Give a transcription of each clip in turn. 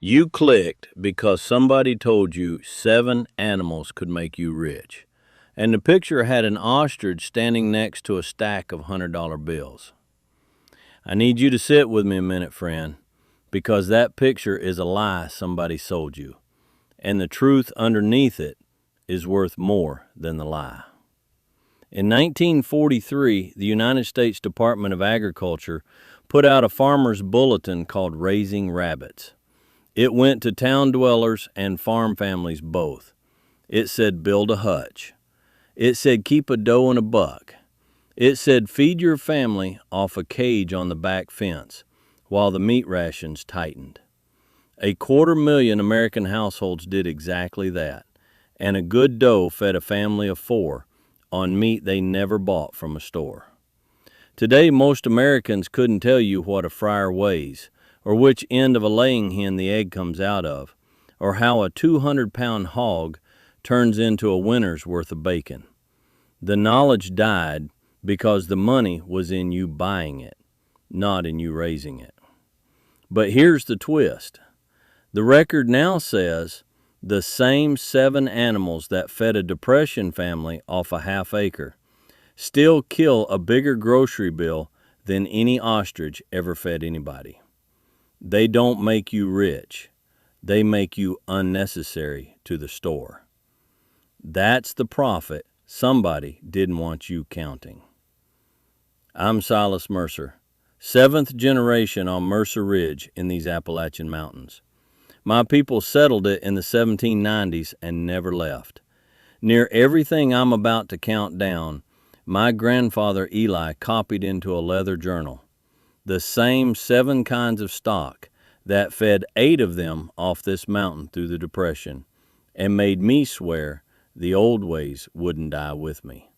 You clicked because somebody told you 7 animals could make you rich, and the picture had an ostrich standing next to a stack of $100 bills. I need you to sit with me a minute, friend, because that picture is a lie somebody sold you, and the truth underneath it is worth more than the lie. In 1943, the United States Department of Agriculture put out a farmer's bulletin called Raising Rabbits. It went to town dwellers and farm families both. It said build a hutch. It said keep a doe and a buck. It said feed your family off a cage on the back fence while the meat rations tightened. 250,000 American households did exactly that, and a good doe fed a family of 4 on meat they never bought from a store. Today, most Americans couldn't tell you what a fryer weighs, or which end of a laying hen the egg comes out of, or how a 200-pound hog turns into a winter's worth of bacon. The knowledge died because the money was in you buying it, not in you raising it. But here's the twist. The record now says the same 7 animals that fed a Depression family off a half acre still kill a bigger grocery bill than any ostrich ever fed anybody. They don't make you rich. They make you unnecessary to the store. That's the profit somebody didn't want you counting. I'm Silas Mercer, 7th generation on Mercer Ridge in these Appalachian Mountains. My people settled it in the 1790s and never left. Near everything I'm about to count down, my grandfather Eli copied into a leather journal. The same 7 kinds of stock that fed 8 of them off this mountain through the Depression and made me swear the old ways wouldn't die with me.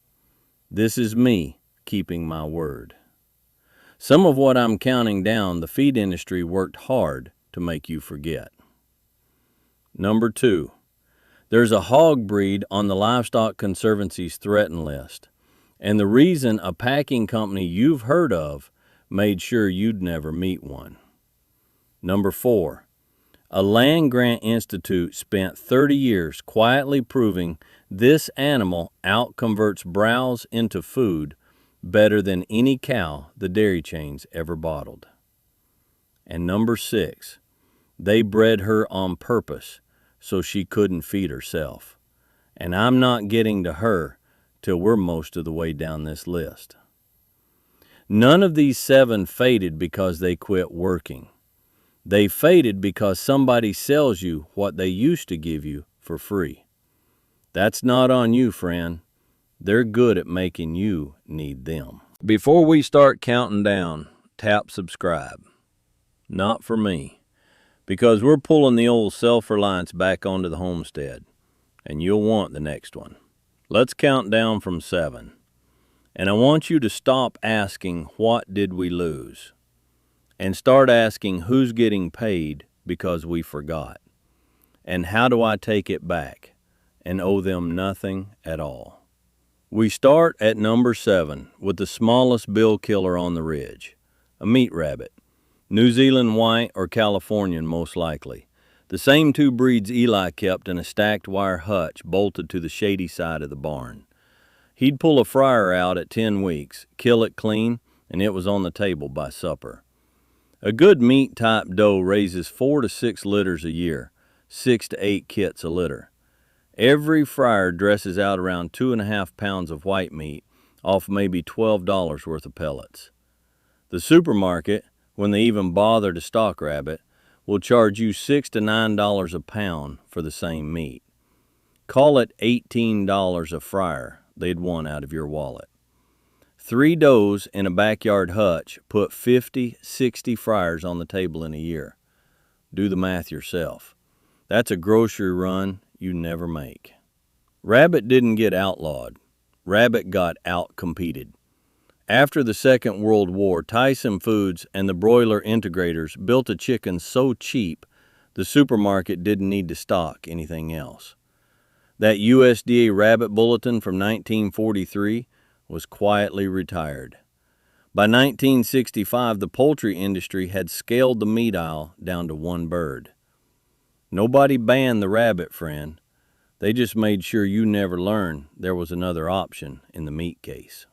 This is me keeping my word. Some of what I'm counting down, the feed industry worked hard to make you forget. Number 2, there's a hog breed on the Livestock Conservancy's threatened list, and the reason a packing company you've heard of made sure you'd never meet one. Number 4, a land-grant institute spent 30 years quietly proving this animal outconverts browse into food better than any cow the dairy chains ever bottled. And number 6, they bred her on purpose so she couldn't feed herself. And I'm not getting to her till we're most of the way down this list. None of these 7 faded because they quit working. They faded because somebody sells you what they used to give you for free. That's not on you, friend. They're good at making you need them. Before we start counting down, tap subscribe. Not for me, because we're pulling the old self-reliance back onto the homestead, and you'll want the next one. Let's count down from 7. And I want you to stop asking, what did we lose? And start asking, who's getting paid because we forgot? And how do I take it back and owe them nothing at all? We start at number 7 with the smallest bill killer on the ridge, a meat rabbit, New Zealand white or Californian most likely. The same 2 breeds Eli kept in a stacked wire hutch bolted to the shady side of the barn. He'd pull a fryer out at 10 weeks, kill it clean, and it was on the table by supper. A good meat-type doe raises 4 to 6 litters a year, 6 to 8 kits a litter. Every fryer dresses out around 2.5 pounds of white meat off maybe $12 worth of pellets. The supermarket, when they even bother to stock rabbit, will charge you $6 to $9 a pound for the same meat. Call it $18 a fryer they'd want out of your wallet. 3 does in a backyard hutch put 50, 60 fryers on the table in a year. Do the math yourself. That's a grocery run you never make. Rabbit didn't get outlawed. Rabbit got out-competed. After the Second World War, Tyson Foods and the broiler integrators built a chicken so cheap the supermarket didn't need to stock anything else. That USDA rabbit bulletin from 1943 was quietly retired. By 1965, the poultry industry had scaled the meat aisle down to 1 bird. Nobody banned the rabbit, friend. They just made sure you never learned there was another option in the meat case.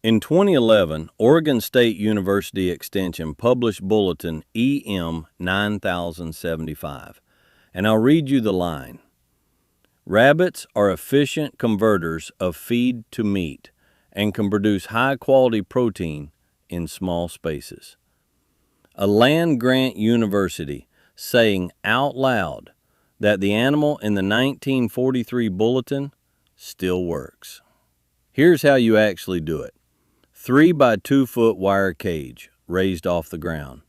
In 2011, Oregon State University Extension published Bulletin EM 9075, and I'll read you the line. Rabbits are efficient converters of feed to meat and can produce high-quality protein in small spaces. A land-grant university saying out loud that the animal in the 1943 bulletin still works. Here's how you actually do it. 3 by 2 foot wire cage raised off the ground.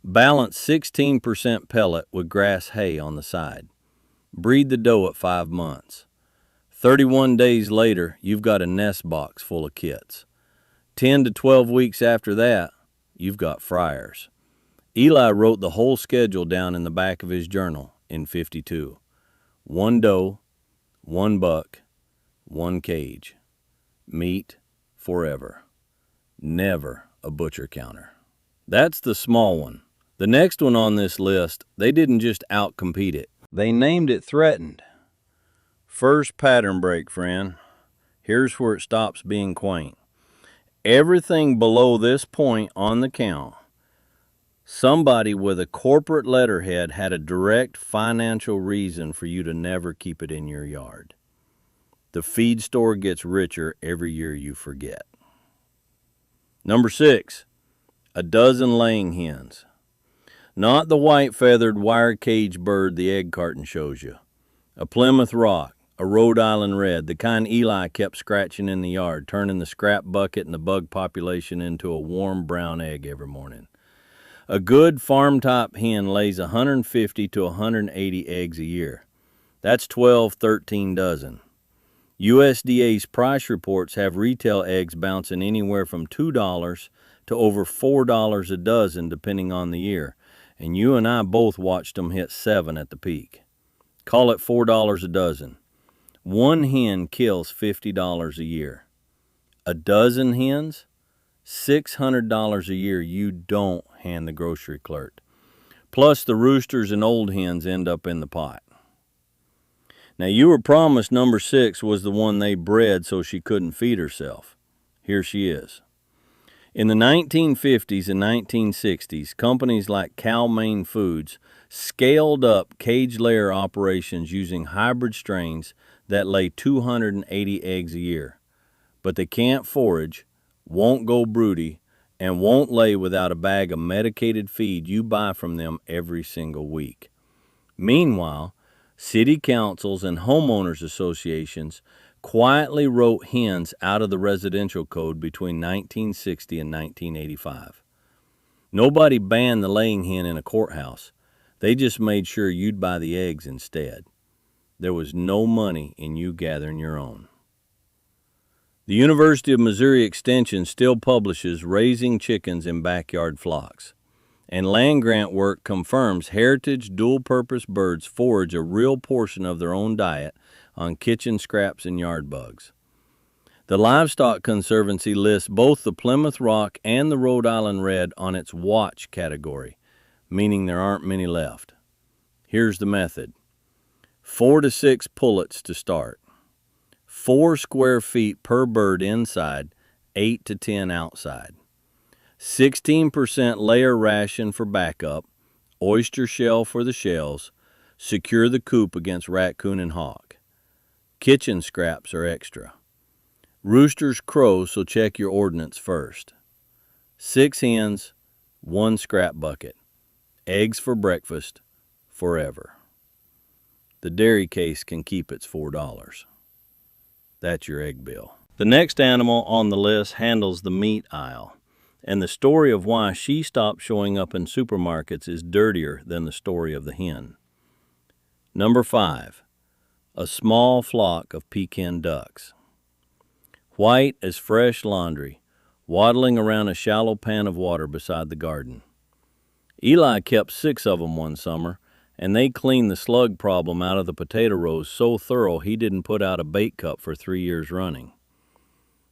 Balance 16% pellet with grass hay on the side. Breed the doe at 5 months. 31 days later, you've got a nest box full of kits. 10 to 12 weeks after that, you've got fryers. Eli wrote the whole schedule down in the back of his journal in 52. 1 doe, 1 buck, 1 cage. Meat forever. Never a butcher counter. That's the small one. The next one on this list, they didn't just outcompete it. They named it threatened. First pattern break, friend. Here's where it stops being quaint. Everything below this point on the count, somebody with a corporate letterhead had a direct financial reason for you to never keep it in your yard. The feed store gets richer every year you forget. Number 6, a dozen laying hens. Not the white-feathered wire cage bird the egg carton shows you. A Plymouth Rock, a Rhode Island Red, the kind Eli kept scratching in the yard, turning the scrap bucket and the bug population into a warm brown egg every morning. A good farm-top hen lays 150 to 180 eggs a year. That's 13 dozen. USDA's price reports have retail eggs bouncing anywhere from $2 to over $4 a dozen depending on the year, and you and I both watched them hit $7 at the peak. Call it $4 a dozen. 1 hen kills $50 a year. A dozen hens? $600 a year you don't hand the grocery clerk. Plus the roosters and old hens end up in the pot. Now you were promised number 6 was the one they bred so she couldn't feed herself. Here she is. In the 1950s and 1960s, companies like Cal-Maine Foods scaled up cage layer operations using hybrid strains that lay 280 eggs a year. But they can't forage, won't go broody, and won't lay without a bag of medicated feed you buy from them every single week. Meanwhile, city councils and homeowners associations quietly wrote hens out of the residential code between 1960 and 1985. Nobody banned the laying hen in a courthouse. They just made sure you'd buy the eggs instead. There was no money in you gathering your own. The University of Missouri Extension still publishes Raising Chickens in Backyard Flocks. And land-grant work confirms heritage dual-purpose birds forage a real portion of their own diet on kitchen scraps and yard bugs. The Livestock Conservancy lists both the Plymouth Rock and the Rhode Island Red on its watch category, meaning there aren't many left. Here's the method. 4 to 6 pullets to start. 4 square feet per bird inside, 8 to 10 outside. 16% layer ration for backup, oyster shell for the shells, secure the coop against raccoon and hawk. Kitchen scraps are extra. Roosters crow, so check your ordnance first. 6 hens, 1 scrap bucket. Eggs for breakfast, forever. The dairy case can keep its $4. That's your egg bill. The next animal on the list handles the meat aisle. And the story of why she stopped showing up in supermarkets is dirtier than the story of the hen. Number 5, a small flock of pekin ducks. White as fresh laundry, waddling around a shallow pan of water beside the garden. Eli kept 6 of them one summer, and they cleaned the slug problem out of the potato rows so thorough he didn't put out a bait cup for 3 years running.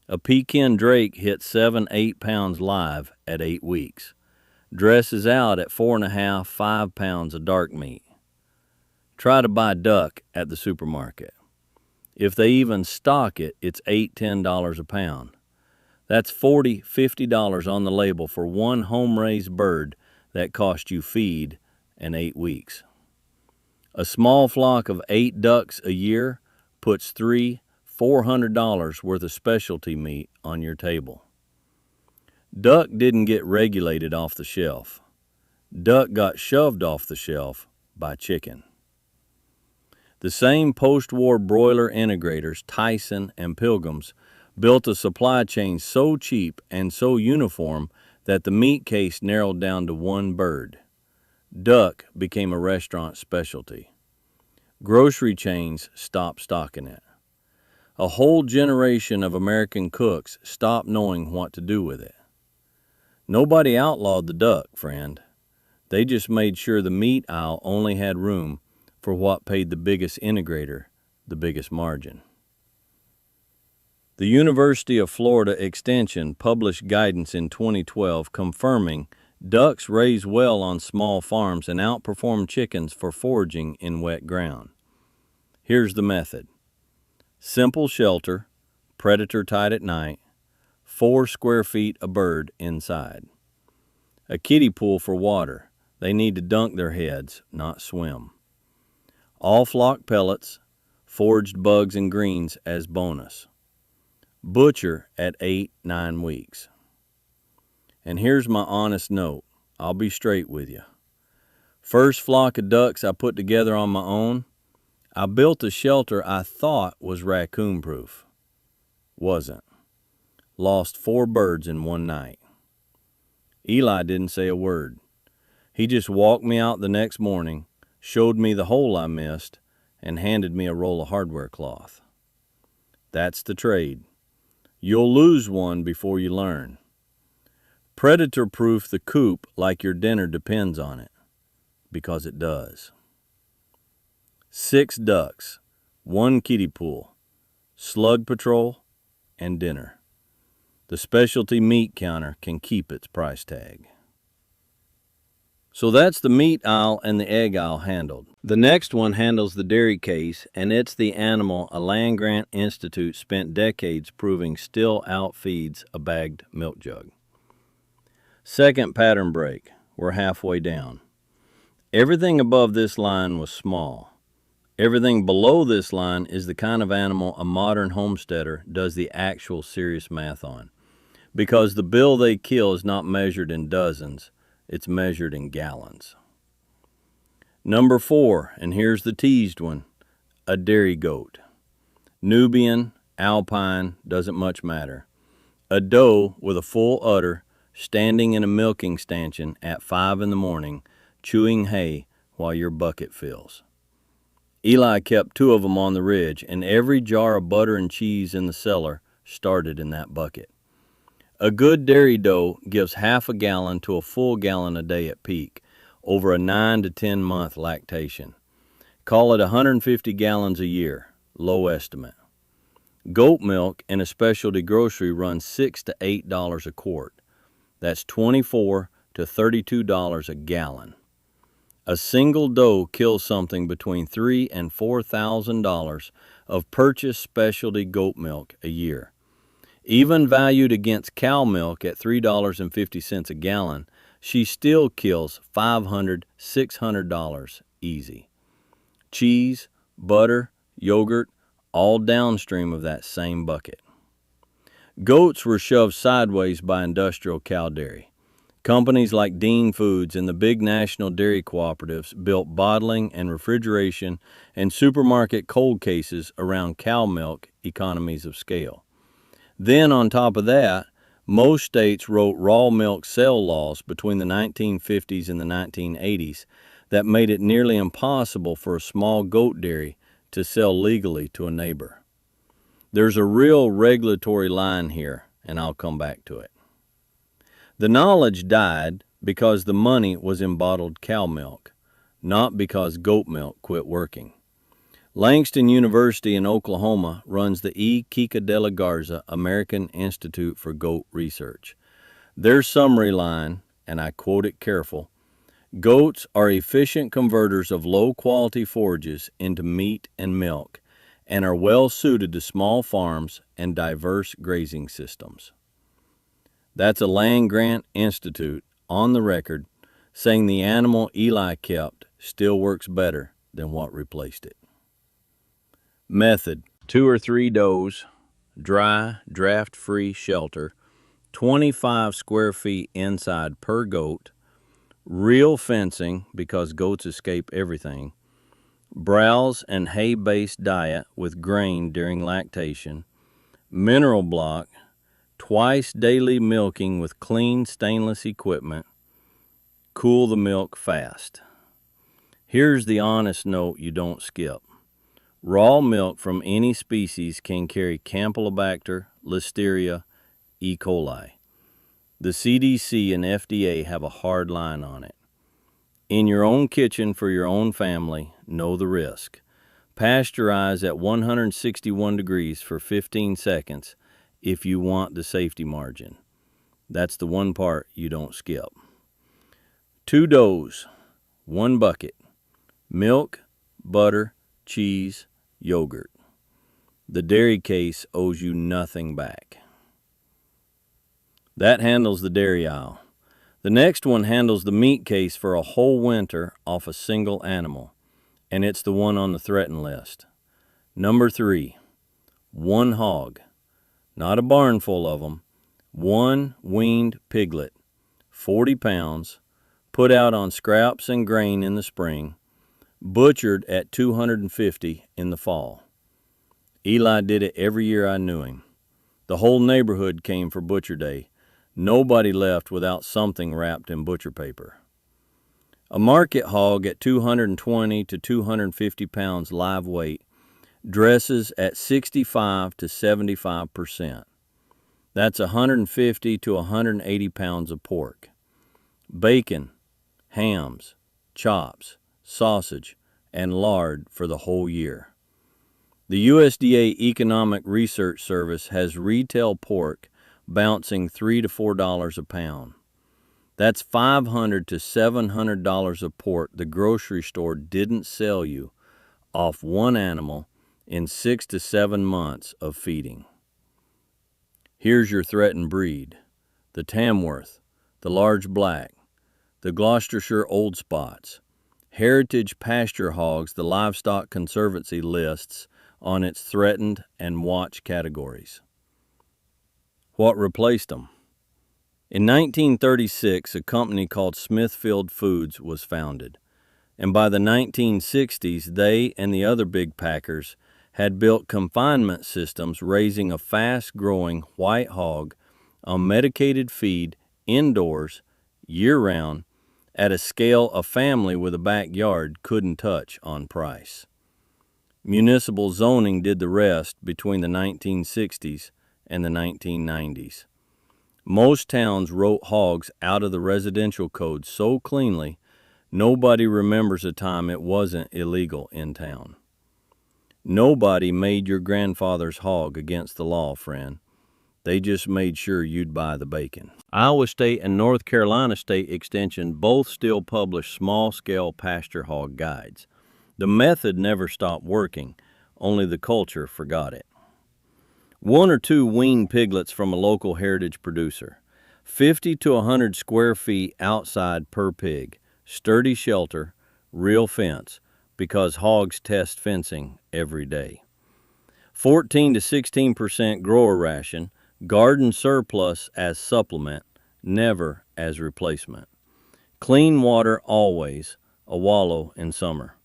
A Pekin drake hit 7-8 pounds live at 8 weeks. Dresses out at 4.5-5 pounds of dark meat. Try to buy duck at the supermarket. If they even stock it, it's $8, $10 a pound. That's $40, $50 on the label for one home-raised bird that cost you feed and 8 weeks. A small flock of 8 ducks a year puts $300, $400 worth of specialty meat on your table. Duck didn't get regulated off the shelf. Duck got shoved off the shelf by chicken. The same post-war broiler integrators, Tyson and Pilgrims, built a supply chain so cheap and so uniform that the meat case narrowed down to one bird. Duck became a restaurant specialty. Grocery chains stopped stocking it. A whole generation of American cooks stopped knowing what to do with it. Nobody outlawed the duck, friend. They just made sure the meat aisle only had room for what paid the biggest integrator the biggest margin. The University of Florida Extension published guidance in 2012 confirming ducks raise well on small farms and outperform chickens for foraging in wet ground. Here's the method. Simple shelter, predator tied at night, 4 square feet a bird inside. A kiddie pool for water. They need to dunk their heads, not swim. All flock pellets, foraged bugs and greens as bonus. Butcher at 8-9 weeks. And here's my honest note. I'll be straight with you. First flock of ducks I put together on my own, I built a shelter I thought was raccoon-proof. Wasn't. Lost 4 birds in one night. Eli didn't say a word. He just walked me out the next morning, showed me the hole I missed, and handed me a roll of hardware cloth. That's the trade. You'll lose one before you learn. Predator-proof the coop like your dinner depends on it, because it does. 6 ducks, 1 kiddie pool, slug patrol, and dinner. The specialty meat counter can keep its price tag. So that's the meat aisle and the egg aisle handled. The next one handles the dairy case, and it's the animal a land-grant institute spent decades proving still outfeeds a bagged milk jug. Second pattern break. We're halfway down. Everything above this line was small. Everything below this line is the kind of animal a modern homesteader does the actual serious math on, because the bill they kill is not measured in dozens, it's measured in gallons. Number 4, and here's the teased one, a dairy goat. Nubian, Alpine, doesn't much matter. A doe with a full udder standing in a milking stanchion at 5 in the morning, chewing hay while your bucket fills. Eli kept 2 of them on the ridge, and every jar of butter and cheese in the cellar started in that bucket. A good dairy doe gives half a gallon to a full gallon a day at peak, over a 9 to 10 month lactation. Call it 150 gallons a year, low estimate. Goat milk in a specialty grocery runs $6 to $8 a quart. That's $24 to $32 a gallon. A single doe kills something between $3,000 and $4,000 of purchased specialty goat milk a year. Even valued against cow milk at $3.50 a gallon, she still kills $500, $600 easy. Cheese, butter, yogurt, all downstream of that same bucket. Goats were shoved sideways by industrial cow dairy. Companies like Dean Foods and the big national dairy cooperatives built bottling and refrigeration and supermarket cold cases around cow milk economies of scale. Then, on top of that, most states wrote raw milk sale laws between the 1950s and the 1980s that made it nearly impossible for a small goat dairy to sell legally to a neighbor. There's a real regulatory line here, and I'll come back to it. The knowledge died because the money was in bottled cow milk, not because goat milk quit working. Langston University in Oklahoma runs the E. Kika de la Garza American Institute for Goat Research. Their summary line, and I quote it careful, Goats are efficient converters of low-quality forages into meat and milk and are well suited to small farms and diverse grazing systems. That's a land-grant institute on the record saying the animal Eli kept still works better than what replaced it. Method: 2 or 3 does, dry, draft-free shelter, 25 square feet inside per goat, real fencing because goats escape everything, browse and hay-based diet with grain during lactation, mineral block, twice daily milking with clean stainless equipment, cool the milk fast. Here's the honest note you don't skip. Raw milk from any species can carry Campylobacter, Listeria, E. coli. The CDC and FDA have a hard line on it. In your own kitchen for your own family, know the risk. Pasteurize at 161 degrees for 15 seconds if you want the safety margin. That's the one part you don't skip. 2 does, 1 bucket, milk, butter, cheese, yogurt. The dairy case owes you nothing back. That handles the dairy aisle. The next one handles the meat case for a whole winter off a single animal, and it's the one on the threatened list. Number 3, 1 hog, not a barn full of them, 1 weaned piglet, 40 pounds, put out on scraps and grain in the spring, butchered at $250 in the fall. Eli did it every year I knew him. The whole neighborhood came for Butcher Day. Nobody left without something wrapped in butcher paper. A market hog at 220 to 250 pounds live weight dresses at 65 to 75%. That's 150 to 180 pounds of pork. Bacon, hams, chops, sausage, and lard for the whole year. The USDA Economic Research Service has retail pork bouncing $3 to $4 a pound. That's $500 to $700 of pork the grocery store didn't sell you off one animal in 6 to 7 months of feeding. Here's your threatened breed: the Tamworth, the large black, the Gloucestershire Old Spots, heritage pasture hogs the Livestock Conservancy lists on its threatened and watch categories. What replaced them? In 1936, a company called Smithfield Foods was founded, and by the 1960s, they and the other big packers had built confinement systems raising a fast-growing white hog on medicated feed indoors, year-round, at a scale a family with a backyard couldn't touch on price. Municipal zoning did the rest between the 1960s and the 1990s. Most towns wrote hogs out of the residential code so cleanly, nobody remembers a time it wasn't illegal in town. Nobody made your grandfather's hog against the law, friend. They just made sure you'd buy the bacon. Iowa State and North Carolina State Extension both still publish small-scale pasture hog guides. The method never stopped working, only the culture forgot it. 1 or 2 weaned piglets from a local heritage producer. 50 to 100 square feet outside per pig. Sturdy shelter, real fence, because hogs test fencing every day. 14 to 16% grower ration, garden surplus as supplement, never as replacement. Clean water always, a wallow in summer.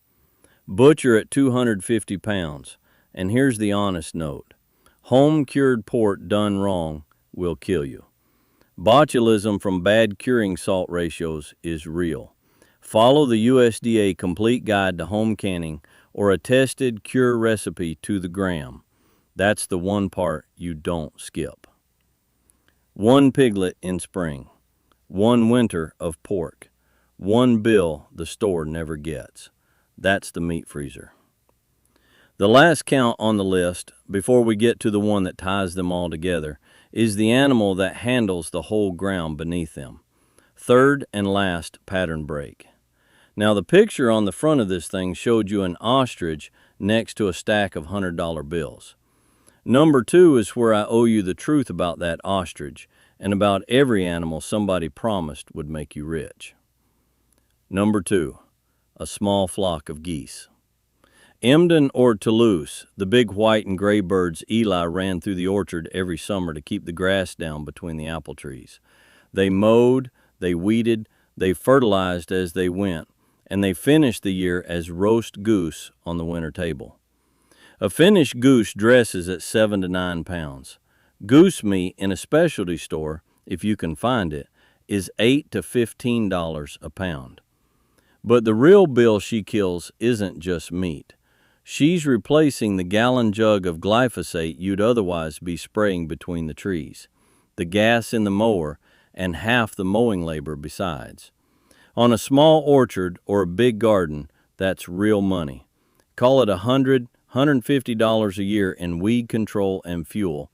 Butcher at 250 pounds, and here's the honest note: home-cured pork done wrong will kill you. Botulism from bad curing salt ratios is real. Follow the USDA Complete Guide to Home Canning or a tested cure recipe to the gram. That's the one part you don't skip. 1 piglet in spring, 1 winter of pork, 1 bill the store never gets. That's the meat freezer. The last count on the list, before we get to the one that ties them all together, is the animal that handles the whole ground beneath them. Third and last pattern break. Now, the picture on the front of this thing showed you an ostrich next to a stack of $100 bills. Number 2 is where I owe you the truth about that ostrich and about every animal somebody promised would make you rich. Number 2, a small flock of geese. Emden or Toulouse, the big white and gray birds Eli ran through the orchard every summer to keep the grass down between the apple trees. They mowed, they weeded, they fertilized as they went, and they finished the year as roast goose on the winter table. A finished goose dresses at 7 to 9 pounds. Goose meat in a specialty store, if you can find it, is $8 to $15 a pound. But the real bill she kills isn't just meat. She's replacing the gallon jug of glyphosate you'd otherwise be spraying between the trees, the gas in the mower, and half the mowing labor besides. On a small orchard or a big garden, that's real money. Call it $100, $150 a year in weed control and fuel,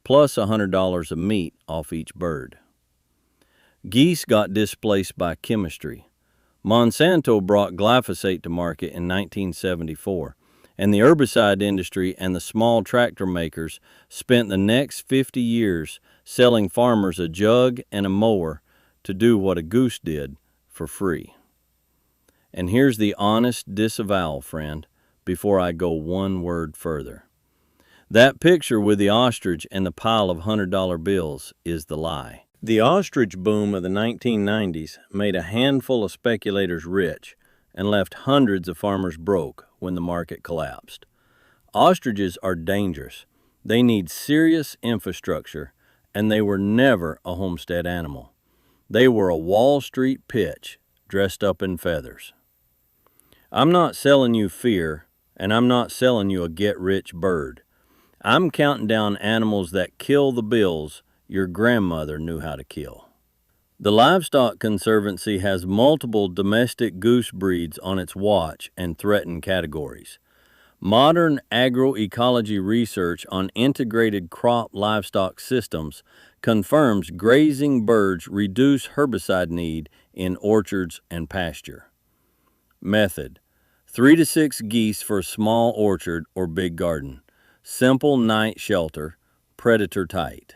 plus $100 of meat off each bird. Geese got displaced by chemistry. Monsanto brought glyphosate to market in 1974, and the herbicide industry and the small tractor makers spent the next 50 years selling farmers a jug and a mower to do what a goose did for free. And here's the honest disavowal, friend, before I go one word further. That picture with the ostrich and the pile of $100 bills is the lie. The ostrich boom of the 1990s made a handful of speculators rich and left hundreds of farmers broke when the market collapsed. Ostriches are dangerous. They need serious infrastructure, and they were never a homestead animal. They were a Wall Street pitch dressed up in feathers. I'm not selling you fear, and I'm not selling you a get-rich bird. I'm counting down animals that kill the bills your grandmother knew how to kill. The Livestock Conservancy has multiple domestic goose breeds on its watch and threatened categories. Modern agroecology research on integrated crop livestock systems confirms grazing birds reduce herbicide need in orchards and pasture. Method: 3 to 6 geese for a small orchard or big garden. Simple night shelter, predator tight.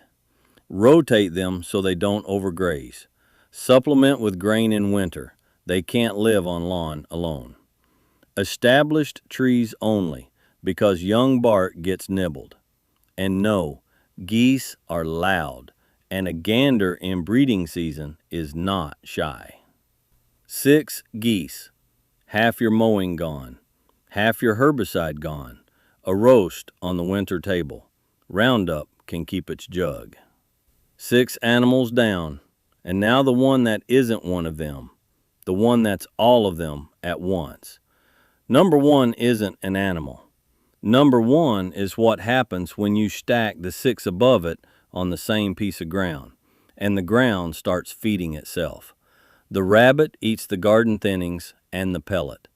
Rotate them so they don't overgraze. Supplement with grain in winter. They can't live on lawn alone. Established trees only, because young bark gets nibbled. And no, geese are loud, and a gander in breeding season is not shy. 6 geese. Half your mowing gone. Half your herbicide gone. A roast on the winter table. Roundup can keep its jug. 6 animals down, and now the one that isn't one of them, the one that's all of them at once. Number 1 isn't an animal. Number 1 is what happens when you stack the 6 above it on the same piece of ground, and the ground starts feeding itself. The rabbit eats the garden thinnings and the pellet.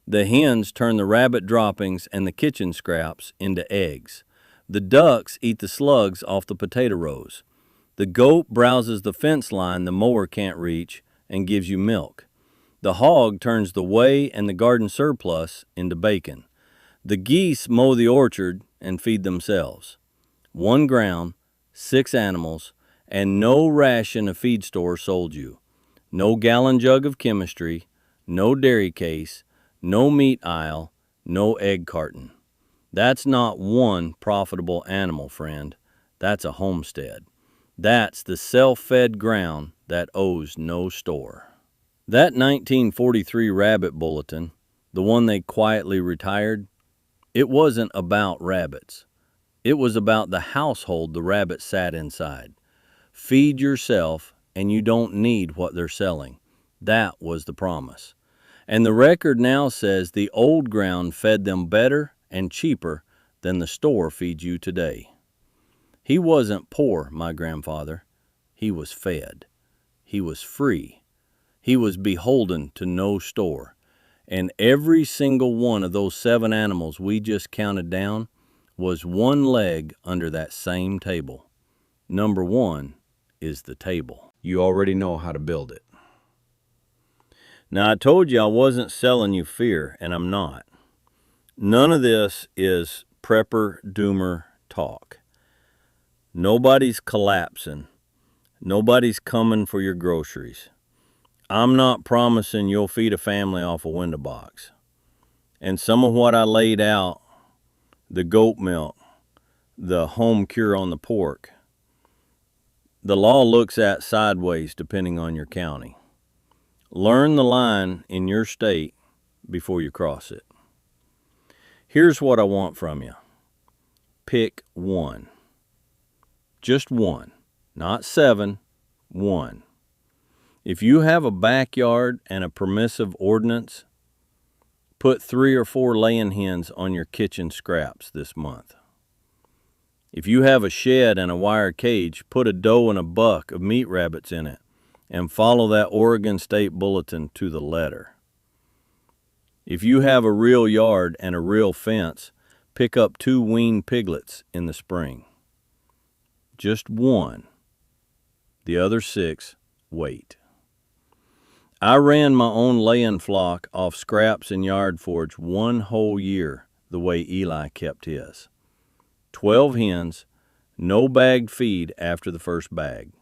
The hens turn the rabbit droppings and the kitchen scraps into eggs. The ducks eat the slugs off the potato rows. The goat browses the fence line the mower can't reach and gives you milk. The hog turns the whey and the garden surplus into bacon. The geese mow the orchard and feed themselves. 1 ground, 6 animals, and no ration a feed store sold you. No gallon jug of chemistry, no dairy case, no meat aisle, no egg carton. That's not one profitable animal, friend. That's a homestead. That's the self-fed ground that owes no store. That 1943 rabbit bulletin, the one they quietly retired, it wasn't about rabbits. It was about the household the rabbit sat inside. Feed yourself, and you don't need what they're selling. That was the promise. And the record now says the old ground fed them better and cheaper than the store feeds you today. He wasn't poor, my grandfather. He was fed. He was free. He was beholden to no store. And every single one of those 7 animals we just counted down was one leg under that same table. Number 1 is the table. You already know how to build it. Now, I told you I wasn't selling you fear, and I'm not. None of this is prepper doomer talk. Nobody's collapsing. Nobody's coming for your groceries. I'm not promising you'll feed a family off a window box. And some of what I laid out, the goat milk, the home cure on the pork, the law looks at sideways depending on your county. Learn the line in your state before you cross it. Here's what I want from you. Pick one. Just one. Not 7, 1. If you have a backyard and a permissive ordinance, put 3 or 4 laying hens on your kitchen scraps this month. If you have a shed and a wire cage, put a doe and a buck of meat rabbits in it and follow that Oregon State Bulletin to the letter. If you have a real yard and a real fence, pick up 2 weaned piglets in the spring. Just one. The other 6, wait. I ran my own laying flock off scraps and yard forage 1 whole year the way Eli kept his. 12 hens, no bagged feed after the first bag.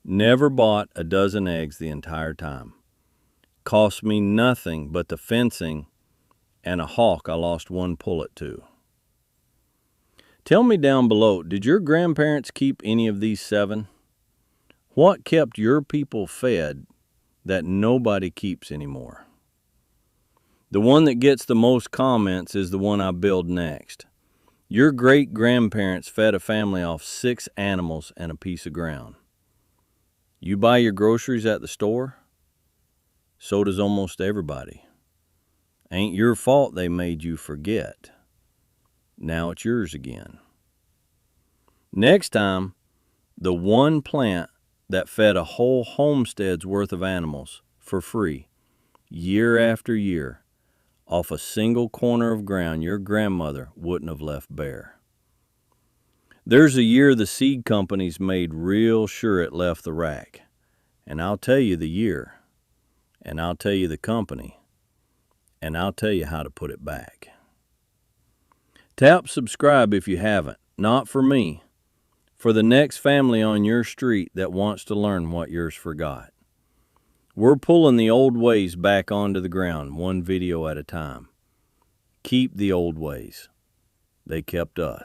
Never bought a dozen eggs the entire time. Cost me nothing but the fencing and a hawk I lost 1 pullet to. Tell me down below, did your grandparents keep any of these 7? What kept your people fed that nobody keeps anymore? The one that gets the most comments is the one I build next. Your great-grandparents fed a family off 6 animals and a piece of ground. You buy your groceries at the store? So does almost everybody. Ain't your fault they made you forget. Now it's yours again. Next time, the one plant that fed a whole homestead's worth of animals for free, year after year, off a single corner of ground your grandmother wouldn't have left bare. There's a year the seed companies made real sure it left the rack, and I'll tell you the year, and I'll tell you the company, and I'll tell you how to put it back. Tap subscribe if you haven't, not for me, for the next family on your street that wants to learn what yours forgot. We're pulling the old ways back onto the ground, one video at a time. Keep the old ways. They kept us.